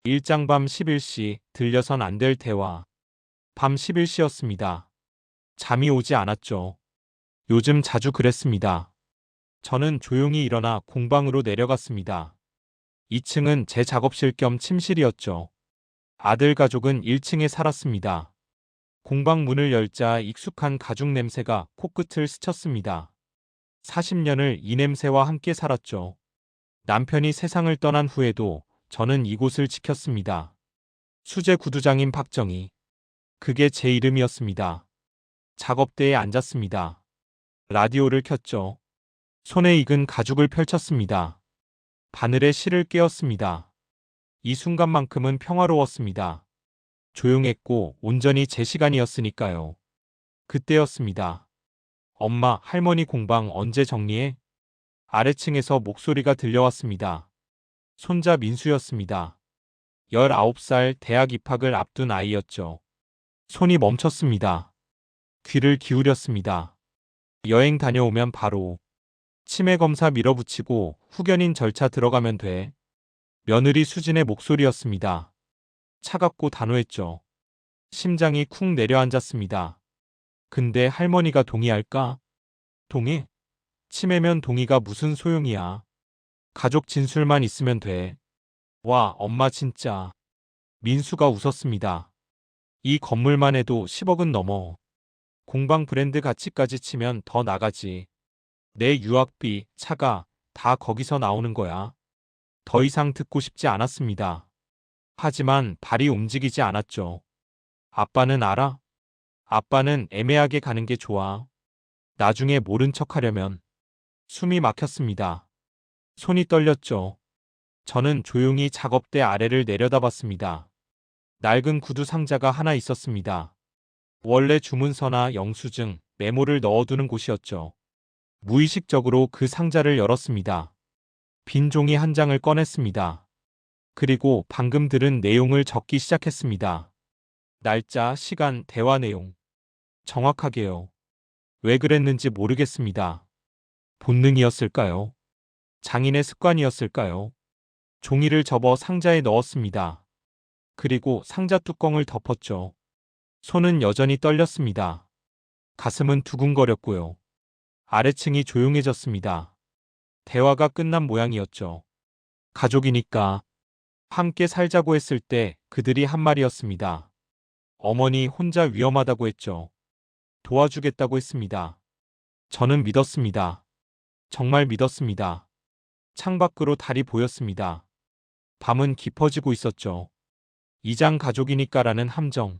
일장 밤 11시 들려선 안 될 대화. 밤 11시였습니다. 잠이 오지 않았죠. 요즘 자주 그랬습니다. 저는 조용히 일어나 공방으로 내려갔습니다. 2층은 제 작업실 겸 침실이었죠. 아들 가족은 1층에 살았습니다. 공방 문을 열자 익숙한 가죽 냄새가 코끝을 스쳤습니다. 40년을 이 냄새와 함께 살았죠. 남편이 세상을 떠난 후에도 저는 이곳을 지켰습니다. 수제 구두장인 박정희. 그게 제 이름이었습니다. 작업대에 앉았습니다. 라디오를 켰죠. 손에 익은 가죽을 펼쳤습니다. 바늘에 실을 깨었습니다. 이 순간만큼은 평화로웠습니다. 조용했고 온전히 제 시간이었으니까요. 그때였습니다. 엄마, 할머니 공방 언제 정리해? 아래층에서 목소리가 들려왔습니다. 손자 민수였습니다. 19살 대학 입학을 앞둔 아이였죠. 손이 멈췄습니다. 귀를 기울였습니다. 여행 다녀오면 바로 치매 검사 밀어붙이고 후견인 절차 들어가면 돼. 며느리 수진의 목소리였습니다. 차갑고 단호했죠. 심장이 쿵 내려앉았습니다. 근데 할머니가 동의할까? 동의? 치매면 동의가 무슨 소용이야. 가족 진술만 있으면 돼. 와, 엄마 진짜. 민수가 웃었습니다. 이 건물만 해도 10억은 넘어. 공방 브랜드 가치까지 치면 더 나가지. 내 유학비, 차가 다 거기서 나오는 거야. 더 이상 듣고 싶지 않았습니다. 하지만 발이 움직이지 않았죠. 아빠는 알아? 아빠는 애매하게 가는 게 좋아. 나중에 모른 척 하려면. 숨이 막혔습니다. 손이 떨렸죠. 저는 조용히 작업대 아래를 내려다봤습니다. 낡은 구두 상자가 하나 있었습니다. 원래 주문서나 영수증, 메모를 넣어두는 곳이었죠. 무의식적으로 그 상자를 열었습니다. 빈 종이 한 장을 꺼냈습니다. 그리고 방금 들은 내용을 적기 시작했습니다. 날짜, 시간, 대화 내용. 정확하게요. 왜 그랬는지 모르겠습니다. 본능이었을까요? 장인의 습관이었을까요? 종이를 접어 상자에 넣었습니다. 그리고 상자 뚜껑을 덮었죠. 손은 여전히 떨렸습니다. 가슴은 두근거렸고요. 아래층이 조용해졌습니다. 대화가 끝난 모양이었죠. 가족이니까 함께 살자고 했을 때 그들이 한 말이었습니다. 어머니 혼자 위험하다고 했죠. 도와주겠다고 했습니다. 저는 믿었습니다. 정말 믿었습니다. 창밖으로 달이 보였습니다. 밤은 깊어지고 있었죠. 이장 가족이니까라는 함정.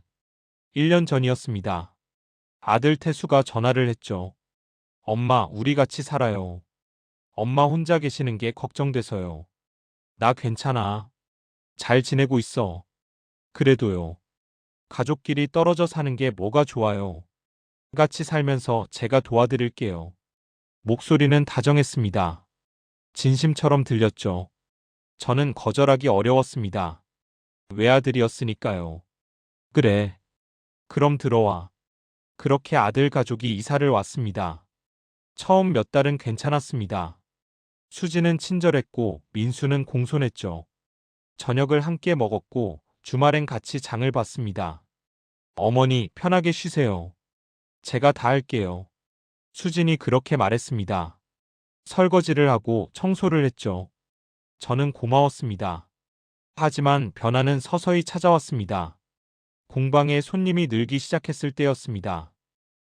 1년 전이었습니다. 아들 태수가 전화를 했죠. 엄마, 우리 같이 살아요. 엄마 혼자 계시는 게 걱정돼서요. 나 괜찮아. 잘 지내고 있어. 그래도요. 가족끼리 떨어져 사는 게 뭐가 좋아요. 같이 살면서 제가 도와드릴게요. 목소리는 다정했습니다. 진심처럼 들렸죠. 저는 거절하기 어려웠습니다. 외아들이었으니까요. 그래. 그럼 들어와. 그렇게 아들 가족이 이사를 왔습니다. 처음 몇 달은 괜찮았습니다. 수지는 친절했고 민수는 공손했죠. 저녁을 함께 먹었고 주말엔 같이 장을 봤습니다. 어머니, 편하게 쉬세요. 제가 다 할게요. 수진이 그렇게 말했습니다. 설거지를 하고 청소를 했죠. 저는 고마웠습니다. 하지만 변화는 서서히 찾아왔습니다. 공방에 손님이 늘기 시작했을 때였습니다.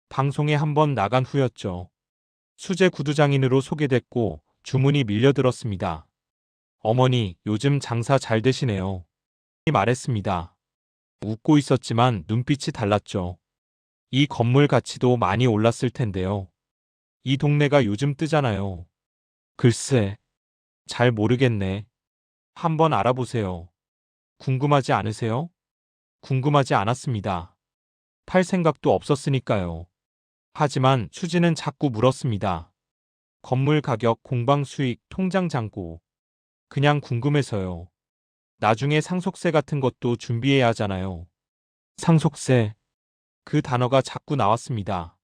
방송에 한번 나간 후였죠. 수제 구두장인으로 소개됐고 주문이 밀려들었습니다. 어머니, 요즘 장사 잘 되시네요. 말했습니다. 웃고 있었지만 눈빛이 달랐죠. 이 건물 가치도 많이 올랐을 텐데요. 이 동네가 요즘 뜨잖아요. 글쎄, 잘 모르겠네. 한번 알아보세요. 궁금하지 않으세요? 궁금하지 않았습니다. 팔 생각도 없었으니까요. 하지만 수지는 자꾸 물었습니다. 건물 가격, 공방 수익, 통장 잔고. 그냥 궁금해서요. 나중에 상속세 같은 것도 준비해야 하잖아요. 상속세. 그 단어가 자꾸 나왔습니다.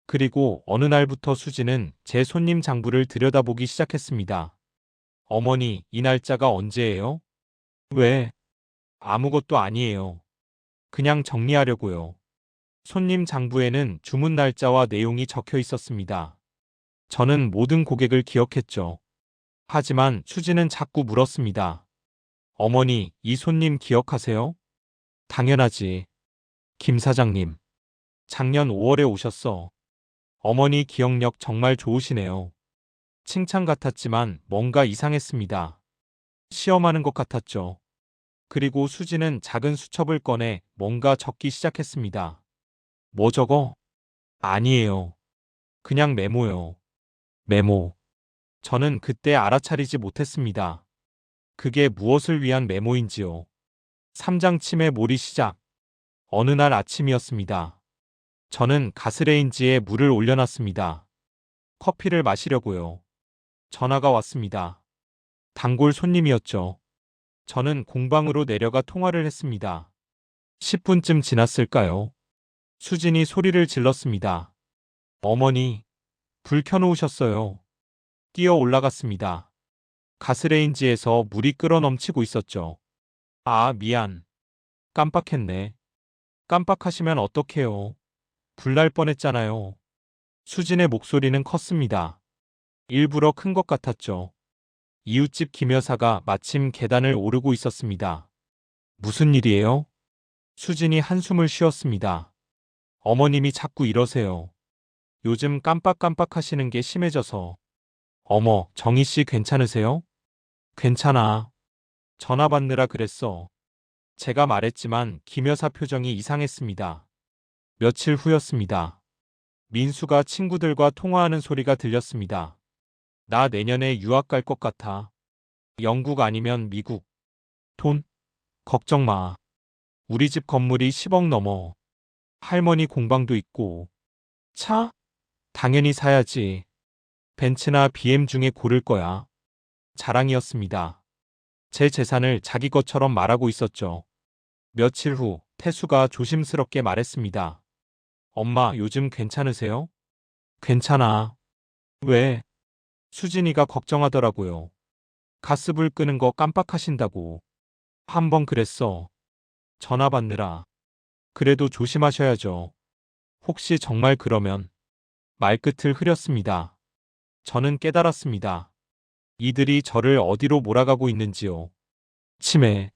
그리고 어느 날부터 수지는 제 손님 장부를 들여다보기 시작했습니다. 어머니, 이 날짜가 언제예요? 왜? 아무것도 아니에요. 그냥 정리하려고요. 손님 장부에는 주문 날짜와 내용이 적혀 있었습니다. 저는 모든 고객을 기억했죠. 하지만 수지는 자꾸 물었습니다. 어머니, 이 손님 기억하세요? 당연하지. 김 사장님. 작년 5월에 오셨어. 어머니 기억력 정말 좋으시네요. 칭찬 같았지만 뭔가 이상했습니다. 시험하는 것 같았죠. 그리고 수지는 작은 수첩을 꺼내 뭔가 적기 시작했습니다. 뭐 적어? 아니에요. 그냥 메모요. 메모. 저는 그때 알아차리지 못했습니다. 그게 무엇을 위한 메모인지요. 3장 치매 몰이 시작. 어느 날 아침이었습니다. 저는 가스레인지에 물을 올려놨습니다. 커피를 마시려고요. 전화가 왔습니다. 단골 손님이었죠. 저는 공방으로 내려가 통화를 했습니다. 10분쯤 지났을까요? 수진이 소리를 질렀습니다. 어머니, 불 켜놓으셨어요. 뛰어 올라갔습니다. 가스레인지에서 물이 끓어 넘치고 있었죠. 아, 미안. 깜빡했네. 깜빡하시면 어떡해요. 불날 뻔했잖아요. 수진의 목소리는 컸습니다. 일부러 큰 것 같았죠. 이웃집 김 여사가 마침 계단을 오르고 있었습니다. 무슨 일이에요? 수진이 한숨을 쉬었습니다. 어머님이 자꾸 이러세요. 요즘 깜빡깜빡 하시는 게 심해져서. 어머, 정희 씨 괜찮으세요? 괜찮아. 전화 받느라 그랬어. 제가 말했지만 김 여사 표정이 이상했습니다. 며칠 후였습니다. 민수가 친구들과 통화하는 소리가 들렸습니다. 나 내년에 유학 갈 것 같아. 영국 아니면 미국. 돈? 걱정 마. 우리 집 건물이 10억 넘어. 할머니 공방도 있고. 차? 당연히 사야지. 벤츠나 BM 중에 고를 거야. 자랑이었습니다. 제 재산을 자기 것처럼 말하고 있었죠. 며칠 후 태수가 조심스럽게 말했습니다. 엄마, 요즘 괜찮으세요? 괜찮아. 왜? 수진이가 걱정하더라고요. 가스불 끄는 거 깜빡하신다고. 한 번 그랬어. 전화 받느라. 그래도 조심하셔야죠. 혹시 정말 그러면. 말끝을 흐렸습니다. 저는 깨달았습니다. 이들이 저를 어디로 몰아가고 있는지요. 치매.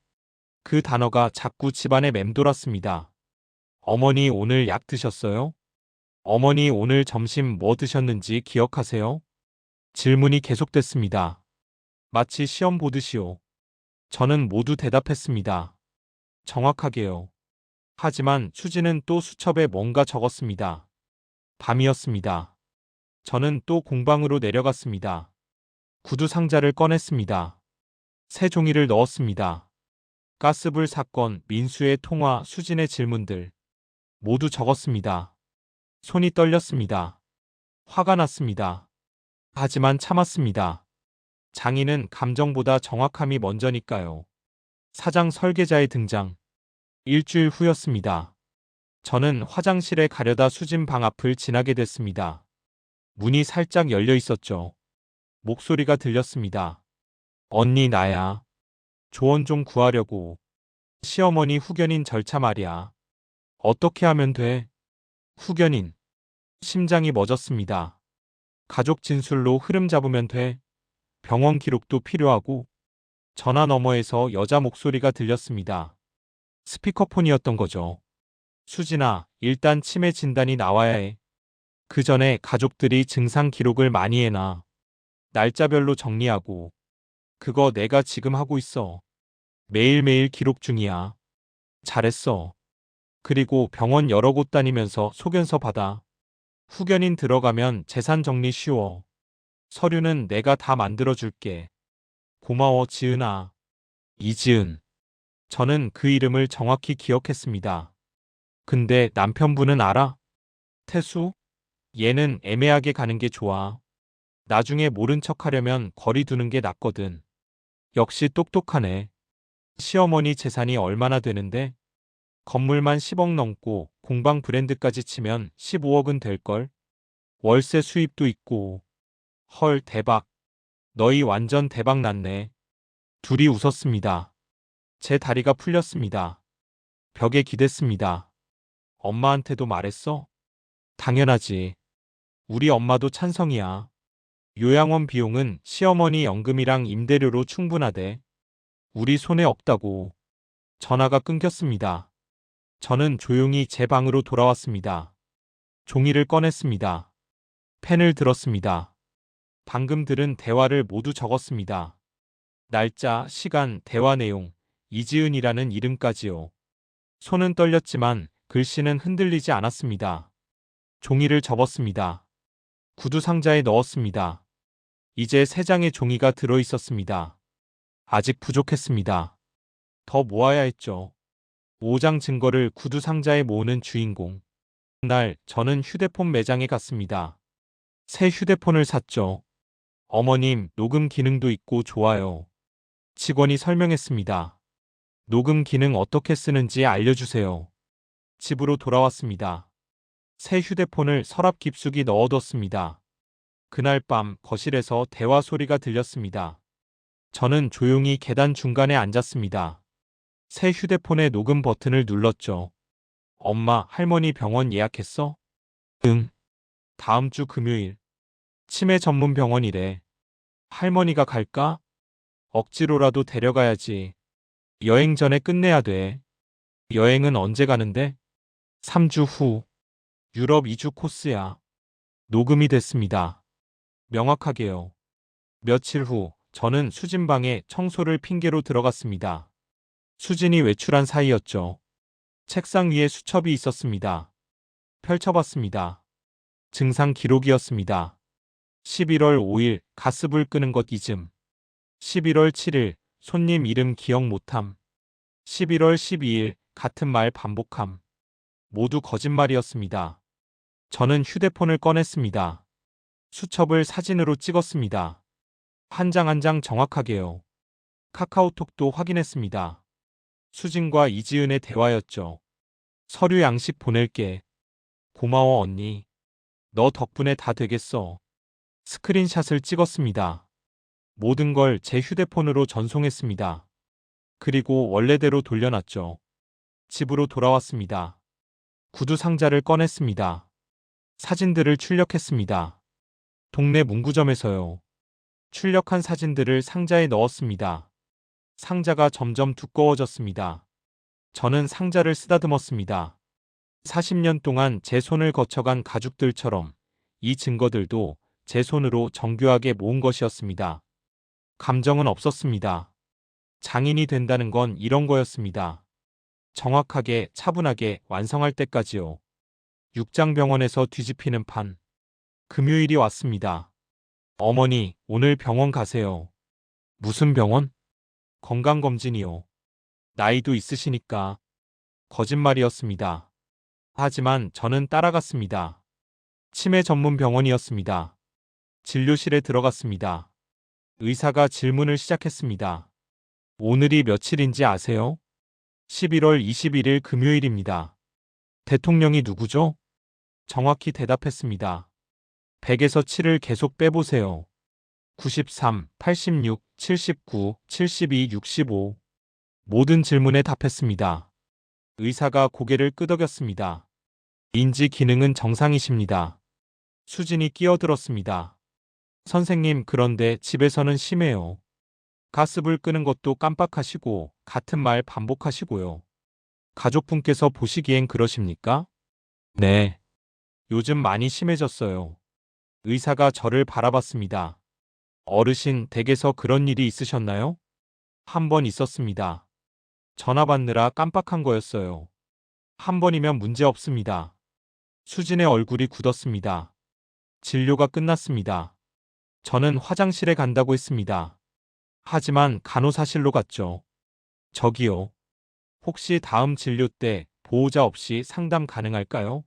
그 단어가 자꾸 집안에 맴돌았습니다. 어머니 오늘 약 드셨어요? 어머니 오늘 점심 뭐 드셨는지 기억하세요? 질문이 계속됐습니다. 마치 시험 보듯이요. 저는 모두 대답했습니다. 정확하게요. 하지만 수지는 또 수첩에 뭔가 적었습니다. 밤이었습니다. 저는 또 공방으로 내려갔습니다. 구두 상자를 꺼냈습니다. 새 종이를 넣었습니다. 가스불 사건, 민수의 통화, 수진의 질문들. 모두 적었습니다. 손이 떨렸습니다. 화가 났습니다. 하지만 참았습니다. 장인은 감정보다 정확함이 먼저니까요. 사장 설계자의 등장. 일주일 후였습니다. 저는 화장실에 가려다 수진 방 앞을 지나게 됐습니다. 문이 살짝 열려 있었죠. 목소리가 들렸습니다. 언니 나야. 조언 좀 구하려고. 시어머니 후견인 절차 말이야. 어떻게 하면 돼? 후견인. 심장이 멎었습니다. 가족 진술로 흐름 잡으면 돼. 병원 기록도 필요하고. 전화 너머에서 여자 목소리가 들렸습니다. 스피커폰이었던 거죠. 수진아, 일단 치매 진단이 나와야 해. 그 전에 가족들이 증상 기록을 많이 해놔. 날짜별로 정리하고. 그거 내가 지금 하고 있어. 매일매일 기록 중이야. 잘했어. 그리고 병원 여러 곳 다니면서 소견서 받아. 후견인 들어가면 재산 정리 쉬워. 서류는 내가 다 만들어줄게. 고마워, 지은아. 이지은. 저는 그 이름을 정확히 기억했습니다. 근데 남편분은 알아? 태수? 얘는 애매하게 가는 게 좋아. 나중에 모른 척 하려면 거리 두는 게 낫거든. 역시 똑똑하네. 시어머니 재산이 얼마나 되는데? 건물만 10억 넘고 공방 브랜드까지 치면 15억은 될걸? 월세 수입도 있고. 헐, 대박. 너희 완전 대박 났네. 둘이 웃었습니다. 제 다리가 풀렸습니다. 벽에 기댔습니다. 엄마한테도 말했어? 당연하지. 우리 엄마도 찬성이야. 요양원 비용은 시어머니 연금이랑 임대료로 충분하대. 우리 손에 없다고. 전화가 끊겼습니다. 저는 조용히 제 방으로 돌아왔습니다. 종이를 꺼냈습니다. 펜을 들었습니다. 방금 들은 대화를 모두 적었습니다. 날짜, 시간, 대화 내용, 이지은이라는 이름까지요. 손은 떨렸지만 글씨는 흔들리지 않았습니다. 종이를 접었습니다. 구두 상자에 넣었습니다. 이제 3장의 종이가 들어 있었습니다. 아직 부족했습니다. 더 모아야 했죠. 5장 증거를 구두 상자에 모으는 주인공. 그날 저는 휴대폰 매장에 갔습니다. 새 휴대폰을 샀죠. 어머님, 녹음 기능도 있고 좋아요. 직원이 설명했습니다. 녹음 기능 어떻게 쓰는지 알려주세요. 집으로 돌아왔습니다. 새 휴대폰을 서랍 깊숙이 넣어뒀습니다. 그날 밤 거실에서 대화 소리가 들렸습니다. 저는 조용히 계단 중간에 앉았습니다. 새 휴대폰의 녹음 버튼을 눌렀죠. 엄마, 할머니 병원 예약했어? 응. 다음 주 금요일. 치매 전문 병원이래. 할머니가 갈까? 억지로라도 데려가야지. 여행 전에 끝내야 돼. 여행은 언제 가는데? 3주 후. 유럽 2주 코스야. 녹음이 됐습니다. 명확하게요. 며칠 후, 저는 수진 방에 청소를 핑계로 들어갔습니다. 수진이 외출한 사이였죠. 책상 위에 수첩이 있었습니다. 펼쳐봤습니다. 증상 기록이었습니다. 11월 5일 가스불 끄는 것 잊음. 11월 7일 손님 이름 기억 못함. 11월 12일 같은 말 반복함. 모두 거짓말이었습니다. 저는 휴대폰을 꺼냈습니다. 수첩을 사진으로 찍었습니다. 한 장 한 장 정확하게요. 카카오톡도 확인했습니다. 수진과 이지은의 대화였죠. 서류 양식 보낼게. 고마워 언니. 너 덕분에 다 되겠어. 스크린샷을 찍었습니다. 모든 걸 제 휴대폰으로 전송했습니다. 그리고 원래대로 돌려놨죠. 집으로 돌아왔습니다. 구두 상자를 꺼냈습니다. 사진들을 출력했습니다. 동네 문구점에서요. 출력한 사진들을 상자에 넣었습니다. 상자가 점점 두꺼워졌습니다. 저는 상자를 쓰다듬었습니다. 40년 동안 제 손을 거쳐간 가죽들처럼 이 증거들도 제 손으로 정교하게 모은 것이었습니다. 감정은 없었습니다. 장인이 된다는 건 이런 거였습니다. 정확하게 차분하게 완성할 때까지요. 육장병원에서 뒤집히는 판. 금요일이 왔습니다. 어머니, 오늘 병원 가세요. 무슨 병원? 건강검진이요. 나이도 있으시니까. 거짓말이었습니다. 하지만 저는 따라갔습니다. 치매 전문 병원이었습니다. 진료실에 들어갔습니다. 의사가 질문을 시작했습니다. 오늘이 며칠인지 아세요? 11월 21일 금요일입니다. 대통령이 누구죠? 정확히 대답했습니다. 100에서 7을 계속 빼보세요. 93, 86, 79, 72, 65. 모든 질문에 답했습니다. 의사가 고개를 끄덕였습니다. 인지 기능은 정상이십니다. 수진이 끼어들었습니다. 선생님, 그런데 집에서는 심해요. 가스불 끄는 것도 깜빡하시고 같은 말 반복하시고요. 가족분께서 보시기엔 그러십니까? 네. 요즘 많이 심해졌어요. 의사가 저를 바라봤습니다. 어르신, 댁에서 그런 일이 있으셨나요? 한 번 있었습니다. 전화 받느라 깜빡한 거였어요. 한 번이면 문제 없습니다. 수진의 얼굴이 굳었습니다. 진료가 끝났습니다. 저는 화장실에 간다고 했습니다. 하지만 간호사실로 갔죠. 저기요. 혹시 다음 진료 때 보호자 없이 상담 가능할까요?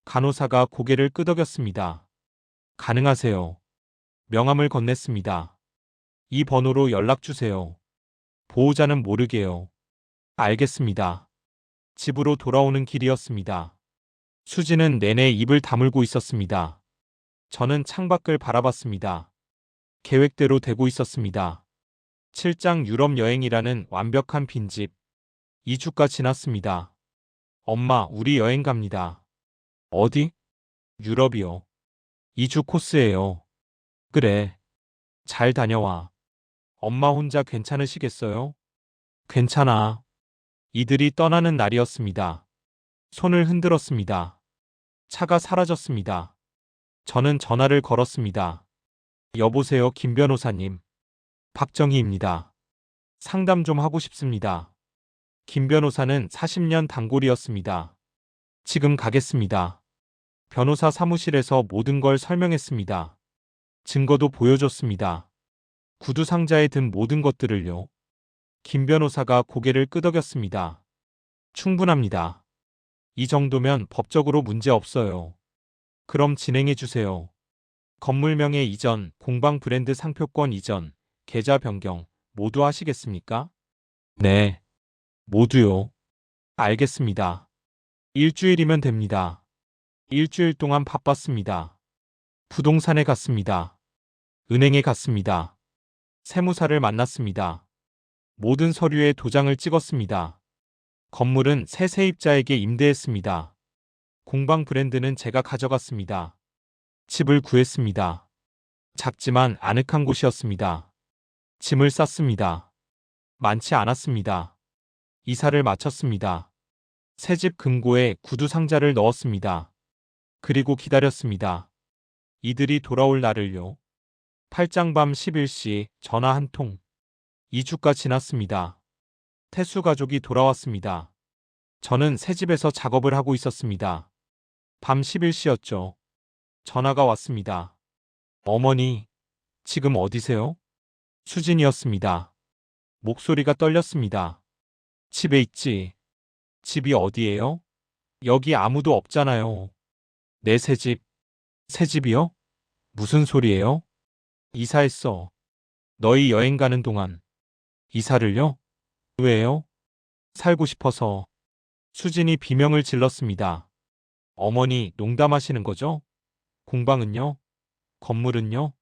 간호사가 고개를 끄덕였습니다. 가능하세요. 명함을 건넸습니다. 이 번호로 연락주세요. 보호자는 모르게요. 알겠습니다. 집으로 돌아오는 길이었습니다. 수지는 내내 입을 다물고 있었습니다. 저는 창밖을 바라봤습니다. 계획대로 되고 있었습니다. 7장 유럽 여행이라는 완벽한 빈집. 2주가 지났습니다. 엄마, 우리 여행 갑니다. 어디? 유럽이요. 2주 코스예요. 그래. 잘 다녀와. 엄마 혼자 괜찮으시겠어요? 괜찮아. 이들이 떠나는 날이었습니다. 손을 흔들었습니다. 차가 사라졌습니다. 저는 전화를 걸었습니다. 여보세요, 김 변호사님. 박정희입니다. 상담 좀 하고 싶습니다. 김 변호사는 40년 단골이었습니다. 지금 가겠습니다. 변호사 사무실에서 모든 걸 설명했습니다. 증거도 보여줬습니다. 구두 상자에 든 모든 것들을요. 김 변호사가 고개를 끄덕였습니다. 충분합니다. 이 정도면 법적으로 문제 없어요. 그럼 진행해 주세요. 건물명의 이전, 공방 브랜드 상표권 이전, 계좌 변경 모두 하시겠습니까? 네. 모두요. 알겠습니다. 일주일이면 됩니다. 일주일 동안 바빴습니다. 부동산에 갔습니다. 은행에 갔습니다. 세무사를 만났습니다. 모든 서류에 도장을 찍었습니다. 건물은 새 세입자에게 임대했습니다. 공방 브랜드는 제가 가져갔습니다. 집을 구했습니다. 작지만 아늑한 곳이었습니다. 짐을 쌌습니다. 많지 않았습니다. 이사를 마쳤습니다. 새집 금고에 구두 상자를 넣었습니다. 그리고 기다렸습니다. 이들이 돌아올 날을요. 8장 밤 11시 전화 한 통. 2주가 지났습니다. 태수 가족이 돌아왔습니다. 저는 새집에서 작업을 하고 있었습니다. 밤 11시였죠. 전화가 왔습니다. 어머니, 지금 어디세요? 수진이었습니다. 목소리가 떨렸습니다. 집에 있지. 집이 어디예요? 여기 아무도 없잖아요. 내 새집. 새집이요? 무슨 소리예요? 이사했어. 너희 여행 가는 동안. 이사를요? 왜요? 살고 싶어서. 수진이 비명을 질렀습니다. 어머니, 농담하시는 거죠? 공방은요? 건물은요?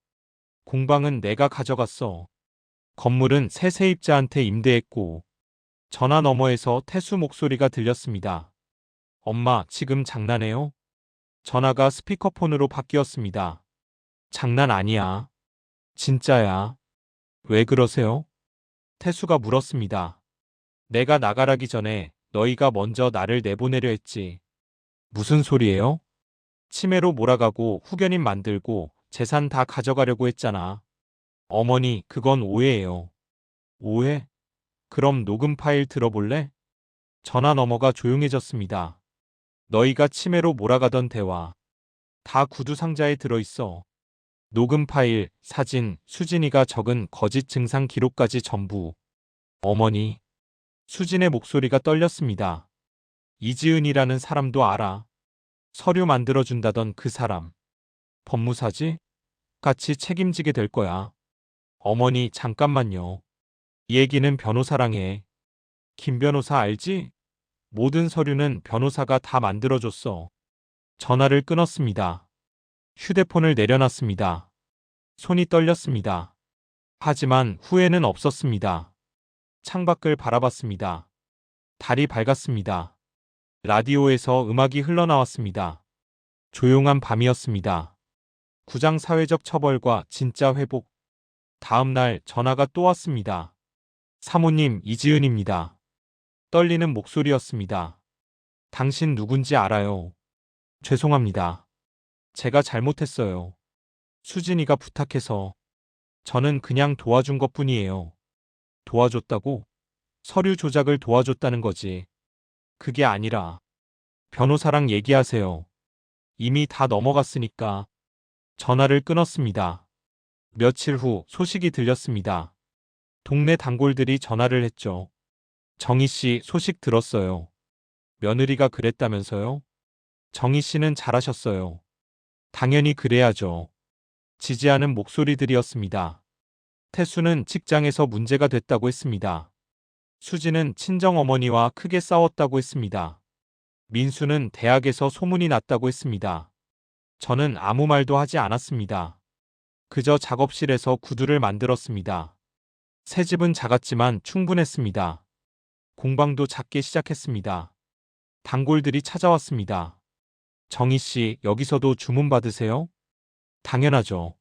공방은 내가 가져갔어. 건물은 새 세입자한테 임대했고. 전화 너머에서 태수 목소리가 들렸습니다. 엄마, 지금 장난해요? 전화가 스피커폰으로 바뀌었습니다. 장난 아니야. 진짜야. 왜 그러세요? 태수가 물었습니다. 내가 나가라기 전에 너희가 먼저 나를 내보내려 했지. 무슨 소리예요? 치매로 몰아가고 후견인 만들고 재산 다 가져가려고 했잖아. 어머니, 그건 오해예요. 오해? 그럼 녹음 파일 들어볼래? 전화 너머가 조용해졌습니다. 너희가 치매로 몰아가던 대화. 다 구두 상자에 들어있어. 녹음 파일, 사진, 수진이가 적은 거짓 증상 기록까지 전부. 어머니. 수진의 목소리가 떨렸습니다. 이지은이라는 사람도 알아. 서류 만들어준다던 그 사람. 법무사지? 같이 책임지게 될 거야. 어머니, 잠깐만요. 이 얘기는 변호사랑 해. 김 변호사 알지? 모든 서류는 변호사가 다 만들어줬어. 전화를 끊었습니다. 휴대폰을 내려놨습니다. 손이 떨렸습니다. 하지만 후회는 없었습니다. 창밖을 바라봤습니다. 달이 밝았습니다. 라디오에서 음악이 흘러나왔습니다. 조용한 밤이었습니다. 구장 사회적 처벌과 진짜 회복. 다음 날 전화가 또 왔습니다. 사모님, 이지은입니다. 떨리는 목소리였습니다. 당신 누군지 알아요. 죄송합니다. 제가 잘못했어요. 수진이가 부탁해서. 저는 그냥 도와준 것뿐이에요. 도와줬다고? 서류 조작을 도와줬다는 거지. 그게 아니라. 변호사랑 얘기하세요. 이미 다 넘어갔으니까. 전화를 끊었습니다. 며칠 후 소식이 들렸습니다. 동네 단골들이 전화를 했죠. 정희 씨 소식 들었어요. 며느리가 그랬다면서요? 정희 씨는 잘하셨어요. 당연히 그래야죠. 지지하는 목소리들이었습니다. 태수는 직장에서 문제가 됐다고 했습니다. 수지는 친정어머니와 크게 싸웠다고 했습니다. 민수는 대학에서 소문이 났다고 했습니다. 저는 아무 말도 하지 않았습니다. 그저 작업실에서 구두를 만들었습니다. 새 집은 작았지만 충분했습니다. 공방도 작게 시작했습니다. 단골들이 찾아왔습니다. 정희 씨, 여기서도 주문 받으세요? 당연하죠.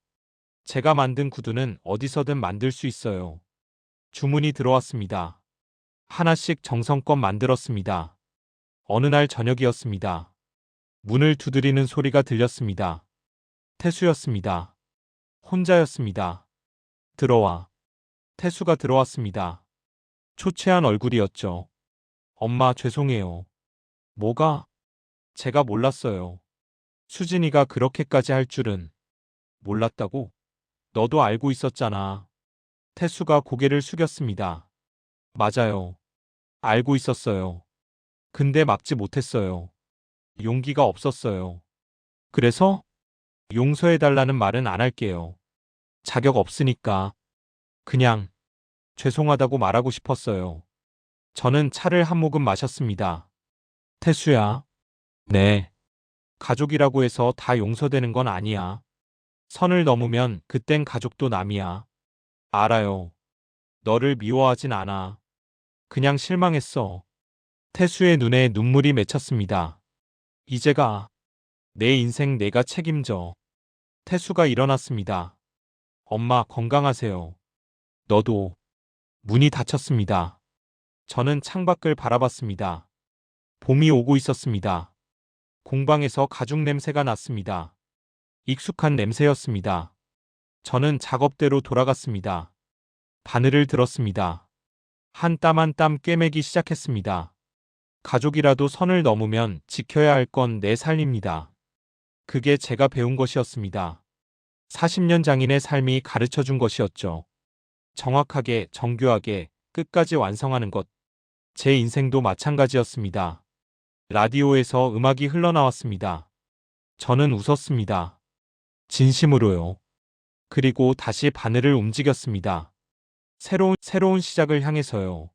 제가 만든 구두는 어디서든 만들 수 있어요. 주문이 들어왔습니다. 하나씩 정성껏 만들었습니다. 어느 날 저녁이었습니다. 문을 두드리는 소리가 들렸습니다. 태수였습니다. 혼자였습니다. 들어와. 태수가 들어왔습니다. 초췌한 얼굴이었죠. 엄마, 죄송해요. 뭐가? 제가 몰랐어요. 수진이가 그렇게까지 할 줄은. 몰랐다고? 너도 알고 있었잖아. 태수가 고개를 숙였습니다. 맞아요. 알고 있었어요. 근데 막지 못했어요. 용기가 없었어요. 그래서 용서해달라는 말은 안 할게요. 자격 없으니까. 그냥 죄송하다고 말하고 싶었어요. 저는 차를 한 모금 마셨습니다. 태수야. 네. 가족이라고 해서 다 용서되는 건 아니야. 선을 넘으면 그땐 가족도 남이야. 알아요. 너를 미워하진 않아. 그냥 실망했어. 태수의 눈에 눈물이 맺혔습니다. 이제가 내 인생 내가 책임져. 태수가 일어났습니다. 엄마, 건강하세요. 너도. 문이 닫혔습니다. 저는 창밖을 바라봤습니다. 봄이 오고 있었습니다. 공방에서 가죽 냄새가 났습니다. 익숙한 냄새였습니다. 저는 작업대로 돌아갔습니다. 바늘을 들었습니다. 한 땀 한 땀 꿰매기 시작했습니다. 가족이라도 선을 넘으면 지켜야 할 건 내 삶입니다. 그게 제가 배운 것이었습니다. 40년 장인의 삶이 가르쳐 준 것이었죠. 정확하게, 정교하게, 끝까지 완성하는 것. 제 인생도 마찬가지였습니다. 라디오에서 음악이 흘러나왔습니다. 저는 웃었습니다. 진심으로요. 그리고 다시 바늘을 움직였습니다. 새로운 시작을 향해서요.